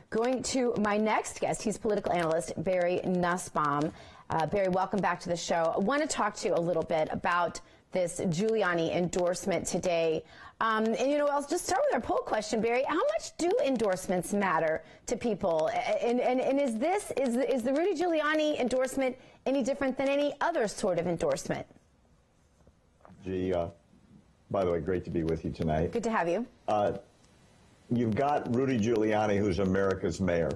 going to my next guest. He's political analyst Barry Nussbaum. Barry, welcome back to the show. I want to talk to you a little bit about this Giuliani endorsement today. And, you know, I'll just start with our poll question, Barry. How much do endorsements matter to people? And is the Rudy Giuliani endorsement any different than any other sort of endorsement? Gee, by the way, great to be with you tonight. Good to have you. You've got Rudy Giuliani, who's America's mayor.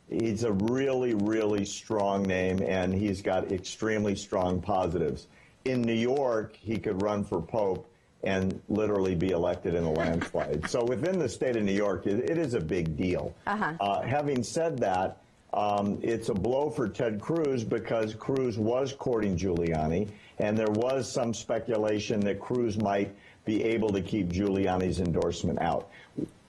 He's a really, really strong name, and he's got extremely strong positives. In New York, he could run for Pope and literally be elected in a landslide. So within the state of New York, it is a big deal. Having said that, it's a blow for Ted Cruz because Cruz was courting Giuliani, and there was some speculation that Cruz might be able to keep Giuliani's endorsement out.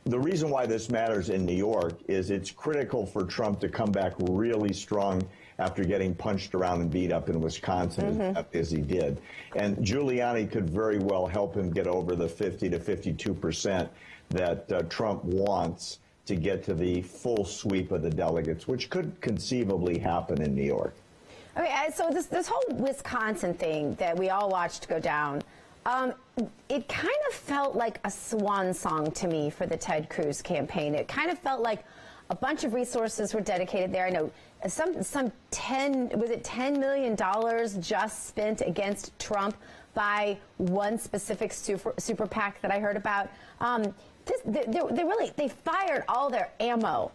The reason why this matters in New York is it's critical for Trump to come back really strong after getting punched around and beat up in Wisconsin as he did. And Giuliani could very well help him get over the 50 to 52% that Trump wants to get to the full sweep of the delegates, which could conceivably happen in New York. Okay, so this whole Wisconsin thing that we all watched go down, it kind of felt like a swan song to me for the Ted Cruz campaign. It kind of felt like a bunch of resources were dedicated there. I know $10 million just spent against Trump by one specific super PAC that I heard about. They fired all their ammo.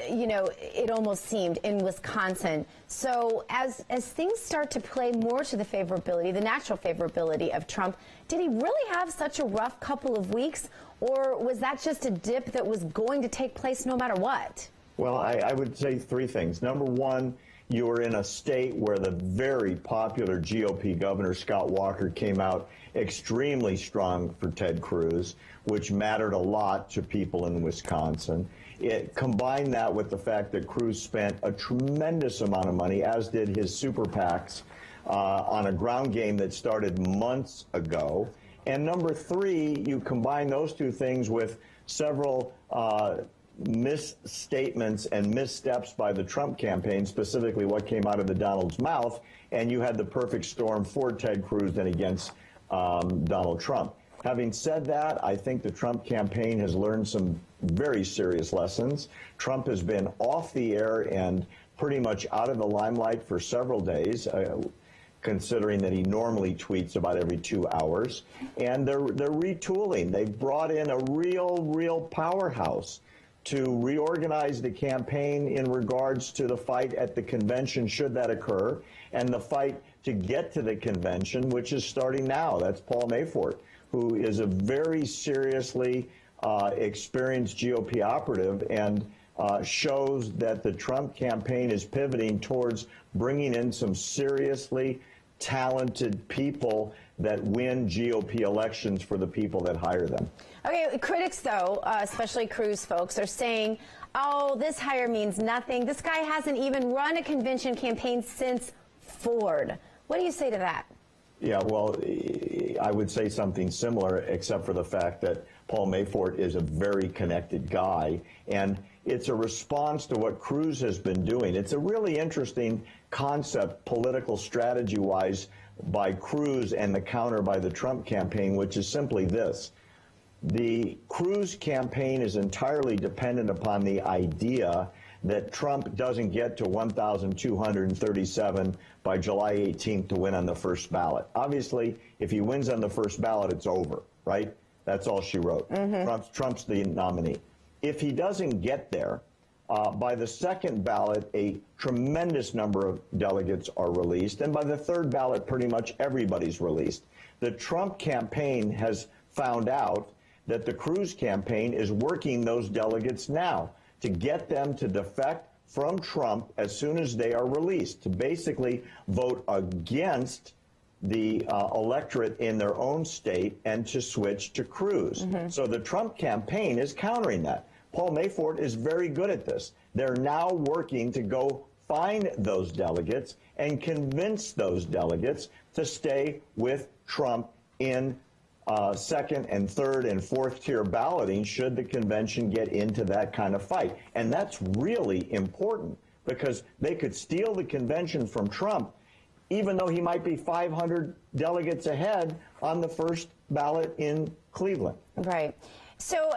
You know, it almost seemed, in Wisconsin. So as things start to play more to the favorability, the natural favorability of Trump, did he really have such a rough couple of weeks, or was that just a dip that was going to take place no matter what? Well, I would say three things. Number one, you were in a state where the very popular GOP governor, Scott Walker, came out extremely strong for Ted Cruz, which mattered a lot to people in Wisconsin. Combine that with the fact that Cruz spent a tremendous amount of money, as did his super PACs, on a ground game that started months ago. And number three, you combine those two things with several misstatements and missteps by the Trump campaign, specifically what came out of the Donald's mouth, and you had the perfect storm for Ted Cruz and against Donald Trump. Having said that, I think the Trump campaign has learned some very serious lessons. Trump has been off the air and pretty much out of the limelight for several days, considering that he normally tweets about every 2 hours. And they're retooling. They've brought in a real powerhouse to reorganize the campaign in regards to the fight at the convention, should that occur, and the fight to get to the convention, which is starting now. That's Paul Mayfort, who is a very seriously experienced GOP operative, and shows that the Trump campaign is pivoting towards bringing in some seriously talented people that win GOP elections for the people that hire them. Okay, critics, though, especially Cruz folks, are saying, oh, this hire means nothing. This guy hasn't even run a convention campaign since Ford. What do you say to that? Yeah, well, I would say something similar, except for the fact that Paul Mayfort is a very connected guy, and it's a response to what Cruz has been doing. It's a really interesting concept, political strategy-wise, by Cruz and the counter by the Trump campaign, which is simply this. The Cruz campaign is entirely dependent upon the idea that Trump doesn't get to 1,237 by July 18th to win on the first ballot. Obviously, if he wins on the first ballot, it's over, right? That's all she wrote. Trump's the nominee. If he doesn't get there, by the second ballot, a tremendous number of delegates are released, and by the third ballot, pretty much everybody's released. The Trump campaign has found out that the Cruz campaign is working those delegates now to get them to defect from Trump as soon as they are released, to basically vote against the electorate in their own state and to switch to Cruz. So the Trump campaign is countering that. Paul Mayfort is very good at this. They're now working to go find those delegates and convince those delegates to stay with Trump in second and third and fourth tier balloting should the convention get into that kind of fight. And that's really important because they could steal the convention from Trump, even though he might be 500 delegates ahead on the first ballot in Cleveland. Right. So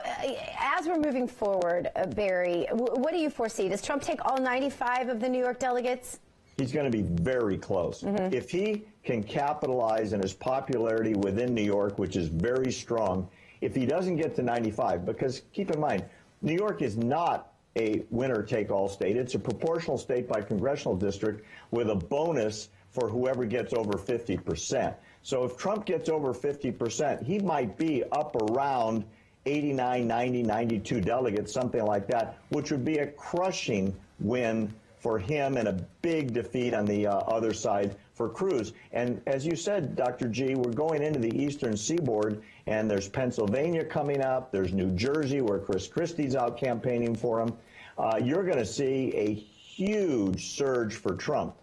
as we're moving forward, Barry, what do you foresee? Does Trump take all 95 of the New York delegates? He's going to be very close. If he can capitalize on his popularity within New York, which is very strong, if he doesn't get to 95, because keep in mind, New York is not a winner-take-all state. It's a proportional state by congressional district with a bonus for whoever gets over 50%. So if Trump gets over 50%, he might be up around 89, 90, 92 delegates, something like that, which would be a crushing win for him and a big defeat on the other side for Cruz. And as you said, Dr. G, we're going into the eastern seaboard, and there's Pennsylvania coming up. There's New Jersey, where Chris Christie's out campaigning for him. You're going to see a huge surge for Trump.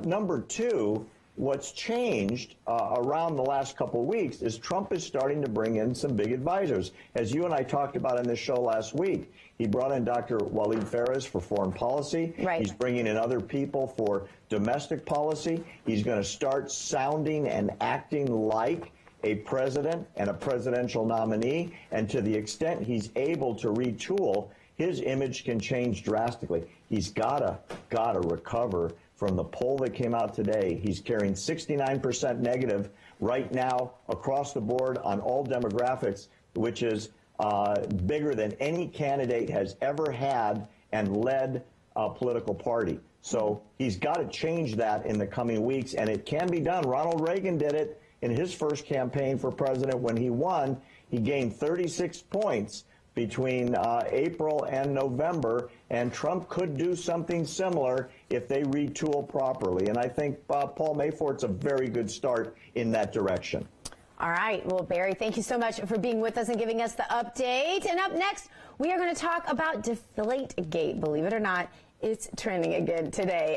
Number two, what's changed around the last couple of weeks is Trump is starting to bring in some big advisors. As you and I talked about in this show last week, he brought in Dr. Walid Phares for foreign policy. Right. He's bringing in other people for domestic policy. He's going to start sounding and acting like a president and a presidential nominee. And to the extent he's able to retool, his image can change drastically. He's gotta recover from the poll that came out today. He's carrying 69% negative right now across the board on all demographics, which is bigger than any candidate has ever had and led a political party. So he's got to change that in the coming weeks, and it can be done. Ronald Reagan did it in his first campaign for president. When he won, he gained 36 points between April and November, and Trump could do something similar if they retool properly. And I think Paul Mayfort's a very good start in that direction. All right. Well, Barry, thank you so much for being with us and giving us the update. And up next, we are going to talk about Deflategate. Believe it or not, it's trending again today.